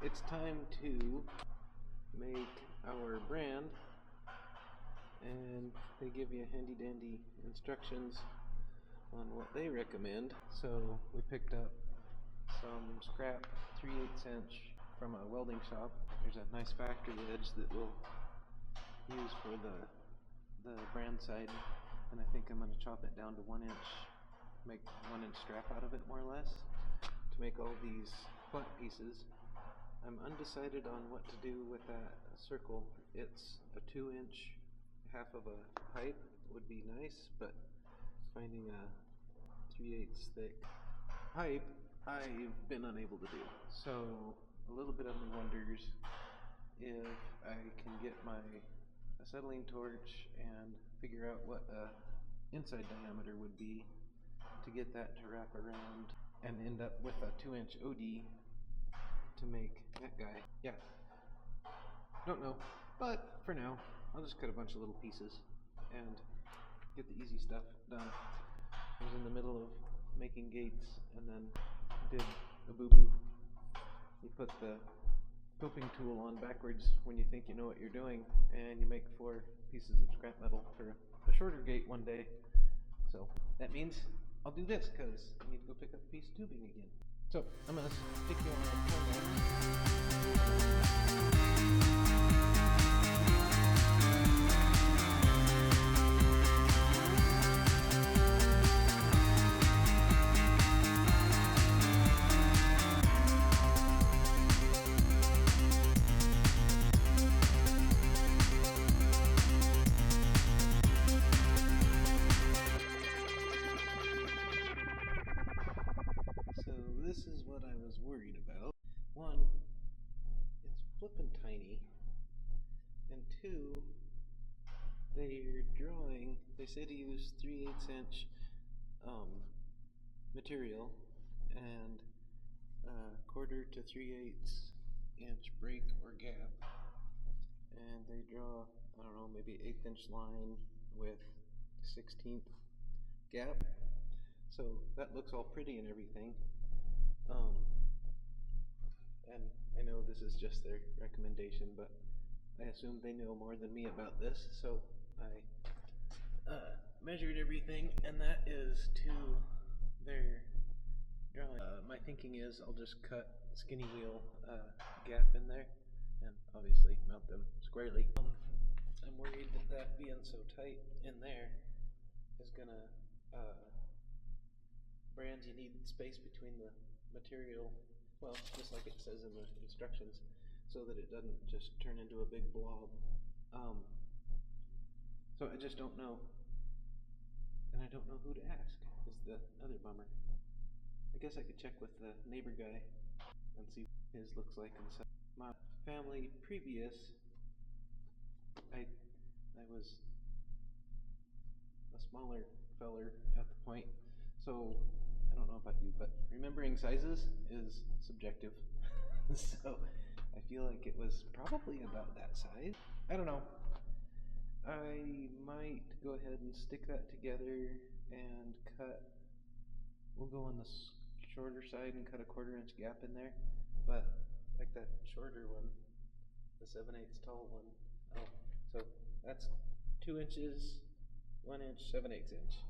it's time to make our brand, and they give you handy dandy instructions on what they recommend. So we picked up some scrap 3/8 inch from a welding shop. There's a nice factory edge that we'll use for the brand side, and I think I'm going to chop it down to 1 inch, make 1 inch strap out of it more or less, to make all these flat pieces. I'm undecided on what to do with that circle. It's a 2 inch half of a pipe would be nice, but finding a 3/8 thick pipe I've been unable to do. So a little bit of me wonders if I can get my acetylene torch and figure out what a inside diameter would be to get that to wrap around and end up with a 2 inch OD to make that guy. Yeah, don't know, but for now I'll just cut a bunch of little pieces and get the easy stuff done. I was in the middle of making gates and then did a boo-boo. You put the coping tool on backwards when you think you know what you're doing, and you make 4 pieces of scrap metal for a shorter gate one day. So that means I'll do this because I need to go pick up a piece of tubing again. So I'm going to stick you on my This is what I was worried about. 1, it's flippin' tiny, and 2, they're drawing, they say to use 3/8 inch material and 1/4 to 3/8 inch break or gap, and they draw, I don't know, maybe 1/8 inch line with 1/16 gap. So that looks all pretty and everything. And I know this is just their recommendation, but I assume they know more than me about this, so I measured everything, and that is to their drawing. My thinking is I'll just cut skinny wheel gap in there, and obviously mount them squarely. I'm worried that that being so tight in there is gonna brands, you need space between the material, well, just like it says in the instructions, so that it doesn't just turn into a big blob. So I just don't know, and I don't know who to ask, is the other bummer. I guess I could check with the neighbor guy and see what his looks like. And so my family previous, I was a smaller feller at the point, so I don't know about you, but remembering sizes is subjective. So I feel like it was probably about that size. I don't know. I might go ahead and stick that together and cut. We'll go on the shorter side and cut a 1/4 inch gap in there, but like that shorter one, the 7/8 tall one. Oh, so that's 2 inches, 1 inch, 7/8 inch.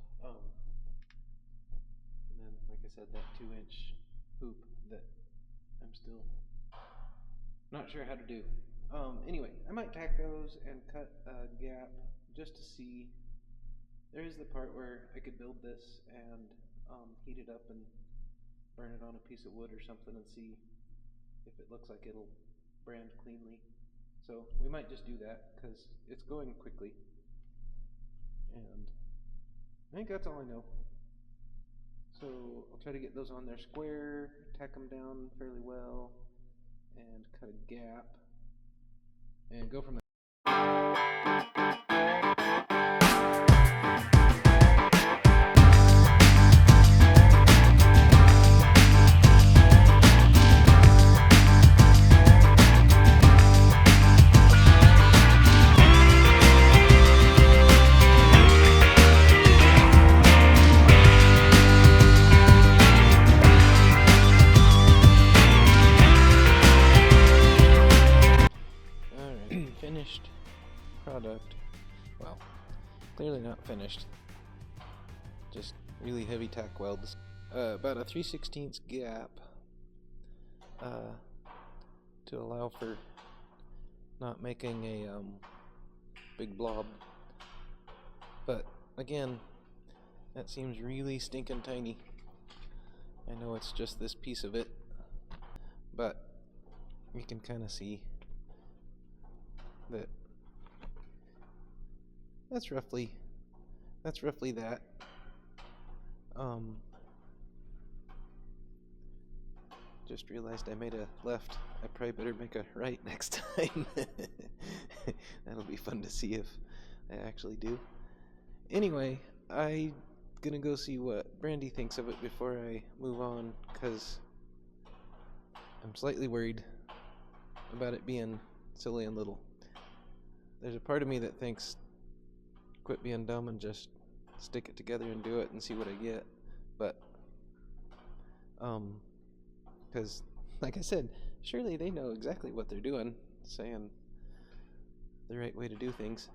And then, like I said, that 2 inch hoop that I'm still not sure how to do. Anyway, I might tack those and cut a gap just to see. There is the part where I could build this and heat it up and burn it on a piece of wood or something and see if it looks like it'll brand cleanly. So we might just do that because it's going quickly. And I think that's all I know. So I'll try to get those on there square, tack them down fairly well, and cut a gap, and go from there. finished product. Well, clearly not finished. Just really heavy tack welds. About a 3/16 gap to allow for not making a big blob. But again, that seems really stinking tiny. I know it's just this piece of it, but you can kind of see that that's roughly that. Just realized I made a left. I probably better make a right next time. That'll be fun to see if I actually do. Anyway, I'm gonna go see what Brandy thinks of it before I move on, because I'm slightly worried about it being silly and little. There's a part of me that thinks quit being dumb and just stick it together and do it and see what I get. But because like I said, surely they know exactly what they're doing, saying the right way to do things.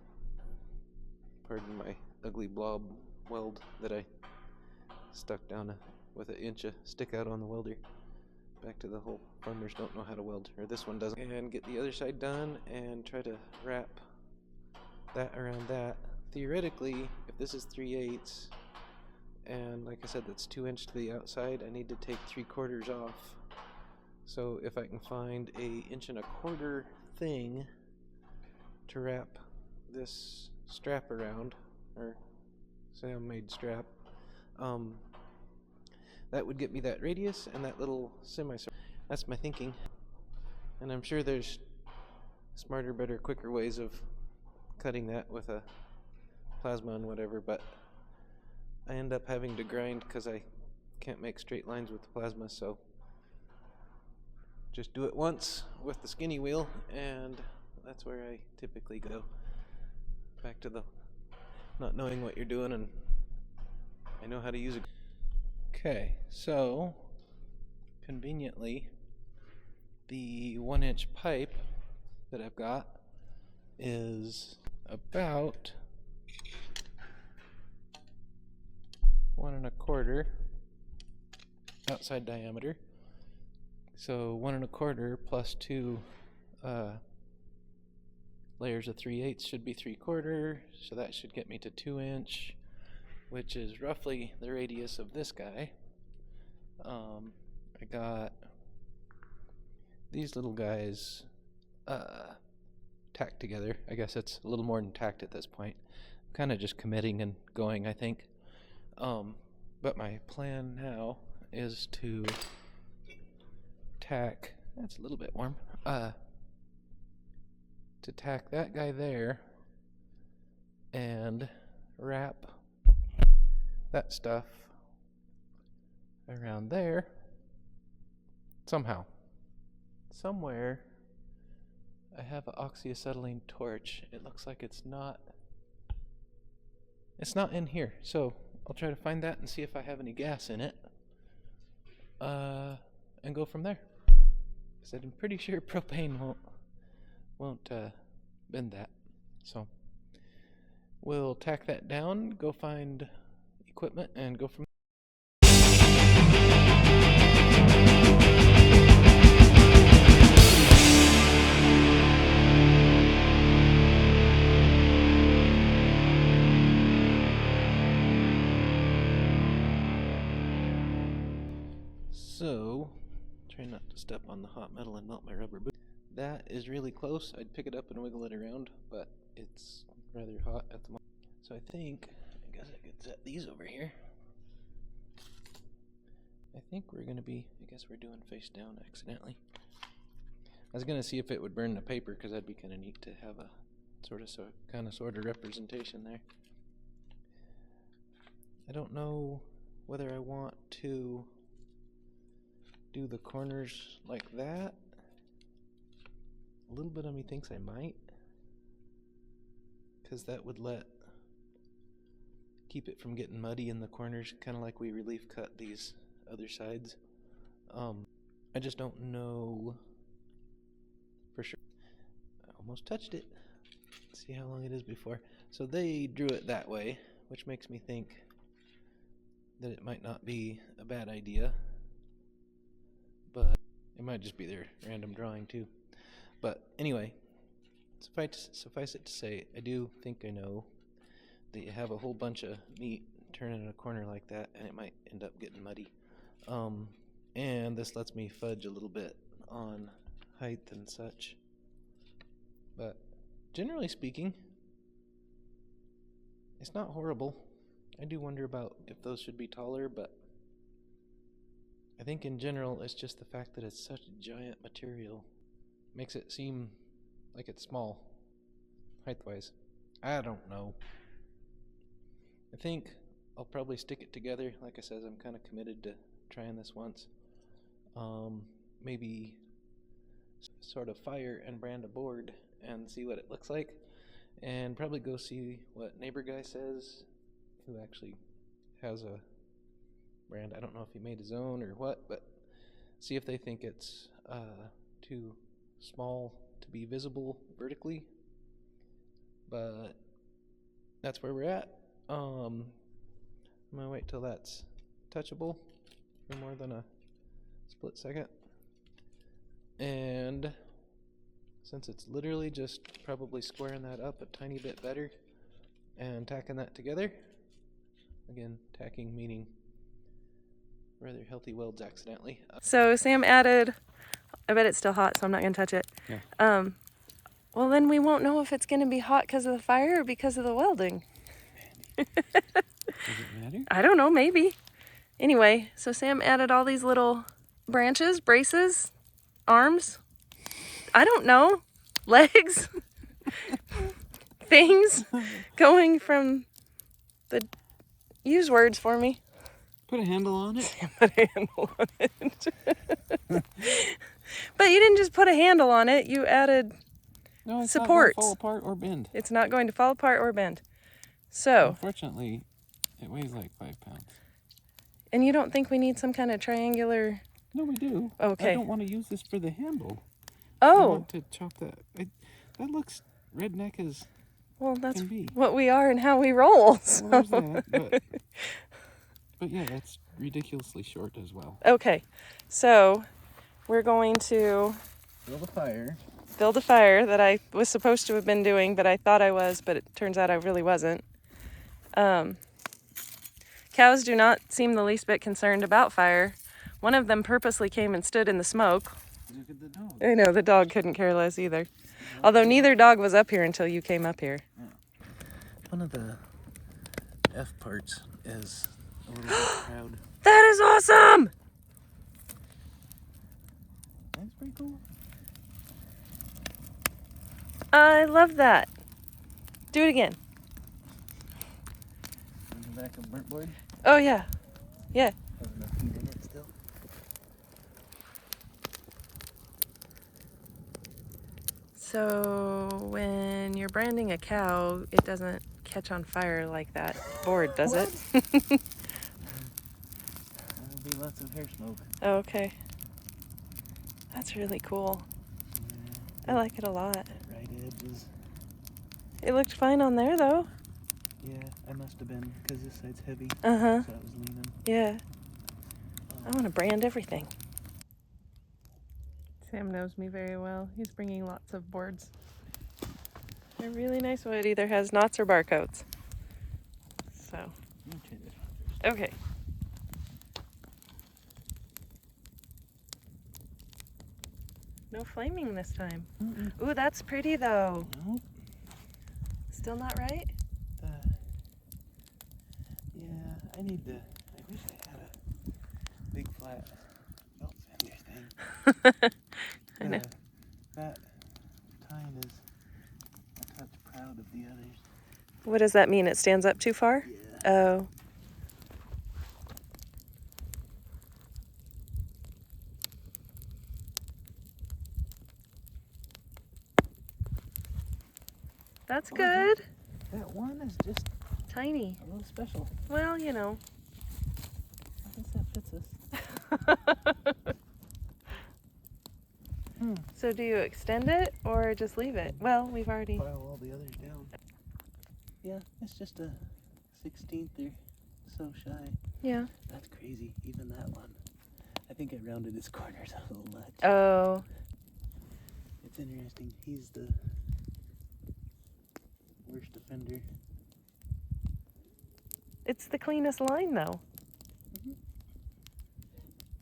Pardon my ugly blob weld that I stuck down with an inch of stick out on the welder. Back to the whole farmers don't know how to weld, or this one doesn't. And get the other side done and try to wrap that around that. Theoretically, if this is 3/8, and like I said, that's 2 inch to the outside, I need to take 3/4 off. So if I can find a 1.25 inch thing to wrap this strap around, or Sam made strap, that would get me that radius and that little semi-circle. That's my thinking, and I'm sure there's smarter, better, quicker ways of cutting that with a plasma and whatever, but I end up having to grind because I can't make straight lines with the plasma, so just do it once with the skinny wheel, and that's where I typically go. Back to the not knowing what you're doing, and I know how to use it. Okay, so conveniently, the 1-inch pipe that I've got is about 1.25 outside diameter. So 1.25 plus 2 layers of 3/8 should be 3/4, so that should get me to 2 inch, which is roughly the radius of this guy. I got these little guys tacked together. I guess it's a little more than tacked at this point. I'm kind of just committing and going, I think. But my plan now is to tack, that's a little bit warm, to tack that guy there and wrap that stuff around there somehow. Somewhere I have an oxyacetylene torch. It looks like it's not in here, so I'll try to find that and see if I have any gas in it, and go from there. Because I'm pretty sure propane won't bend that. So we'll tack that down, go find equipment, and go from there. So, try not to step on the hot metal and melt my rubber boot. That is really close. I'd pick it up and wiggle it around, but it's rather hot at the moment. So I guess I could set these over here. I think we're going to be, I guess we're doing face down accidentally. I was going to see if it would burn the paper, because that'd be kind of neat to have a sort of representation there. I don't know whether I want to do the corners like that. A little bit of me thinks I might, because that would keep it from getting muddy in the corners, kind of like we relief cut these other sides. I just don't know for sure. I almost touched it. see how long it is before. So they drew it that way, which makes me think that it might not be a bad idea, but it might just be their random drawing too. But anyway, suffice it to say, I do think I know that you have a whole bunch of meat turning in a corner like that, and it might end up getting muddy. And this lets me fudge a little bit on height and such. But generally speaking, it's not horrible. I do wonder about if those should be taller, but I think in general it's just the fact that it's such a giant material makes it seem like it's small height-wise. I don't know. I think I'll probably stick it together. Like I said, I'm kind of committed to trying this once. Maybe sort of fire and brand a board and see what it looks like, and probably go see what neighbor guy says, who actually has a brand. I don't know if he made his own or what, but see if they think it's too small to be visible vertically. But that's where we're at. I'm gonna wait till that's touchable for more than a split second, and since it's literally just probably squaring that up a tiny bit better and tacking that together, again, tacking meaning rather healthy welds accidentally. So Sam added, I bet it's still hot, so I'm not gonna touch it. Yeah. Well, then we won't know if it's gonna be hot because of the fire or because of the welding. Does it matter? I don't know, maybe. Anyway, so Sam added all these little branches, braces, arms, I don't know, legs, things going from the, use words for me. Put a handle on it. Sam put a handle on it. But you didn't just put a handle on it, you added No, it's supports. not going to fall apart or bend. It's not going to fall apart or bend. So. Unfortunately, it weighs like 5 pounds. And you don't think we need some kind of triangular? No, we do. Okay. I don't want to use this for the handle. Oh. I want to chop that. That looks redneck as well, that's can be. What we are and how we roll. So. Well, there's that, but yeah, that's ridiculously short as well. Okay, so we're going to build a fire that I was supposed to have been doing, but I thought I was, but it turns out I really wasn't. Cows do not seem the least bit concerned about fire. One of them purposely came and stood in the smoke. Look at the dog. I know, the dog couldn't care less either. Although neither dog was up here until you came up here. Yeah. One of the F parts is a little bit proud. That is awesome! That's pretty cool. I love that. Do it again. On the back of burnt board. Oh yeah. Yeah. Has enough heat in it still. So when you're branding a cow, it doesn't catch on fire like that board, does it? There'll be lots of hair smoke. Oh, okay. That's really cool. Yeah, I like it a lot. right edges. It looked fine on there though. Yeah, I must have been, because this side's heavy. Uh-huh. So I was leaning. Yeah. I want to brand everything. Sam knows me very well. He's bringing lots of boards. They're really nice wood. Either has knots or barcodes. So. Okay. No flaming this time. Mm-mm. Ooh, that's pretty though. Nope. Still not right? Yeah, I wish I had a big flat belt fender thing. I know. That tine is a touch proud of the others. What does that mean? It stands up too far? Yeah. Oh. That's good. That one is just Tiny. a little special. Well, you know. I guess that fits us. So do you extend it or just leave it? Well, we've already... File all the others down. Yeah, it's just a 16th or so shy. Yeah. That's crazy, even that one. I think I rounded his corners a little much. Oh. It's interesting. He's the worst offender. It's the cleanest line, though.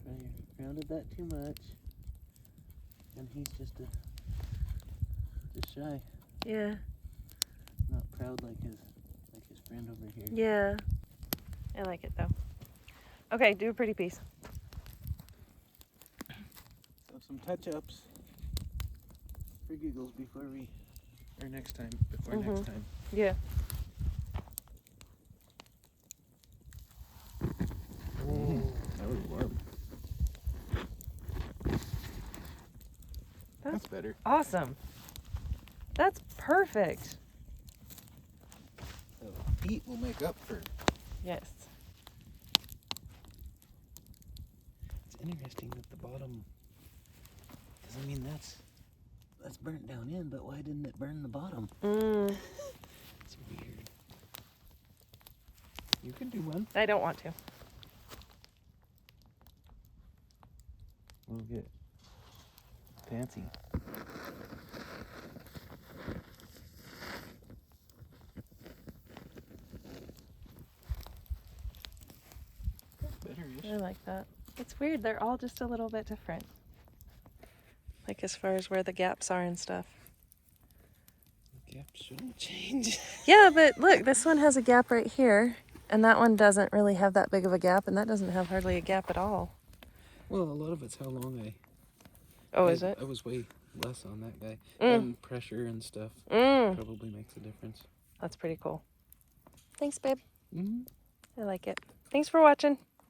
I rounded that too much. And he's just shy. Yeah. Not proud like his friend over here. Yeah. I like it, though. Okay, do a pretty piece. So some touch-ups for giggles before next time. Next time. Yeah. That was warm. That's better. Awesome. That's perfect. So heat will make up for. Yes. It's interesting that the bottom, because I mean that's burnt down in, but why didn't it burn the bottom? It's weird. You can do one. I don't want to. We'll get fancy. I like that. It's weird. They're all just a little bit different. Like as far as where the gaps are and stuff. The gaps shouldn't change. Yeah, but look, this one has a gap right here. And that one doesn't really have that big of a gap. And that doesn't have hardly a gap at all. Well, a lot of it's how long is it? I was way less on that guy. And pressure and stuff probably makes a difference. That's pretty cool. Thanks, babe. Mm-hmm. I like it. Thanks for watching.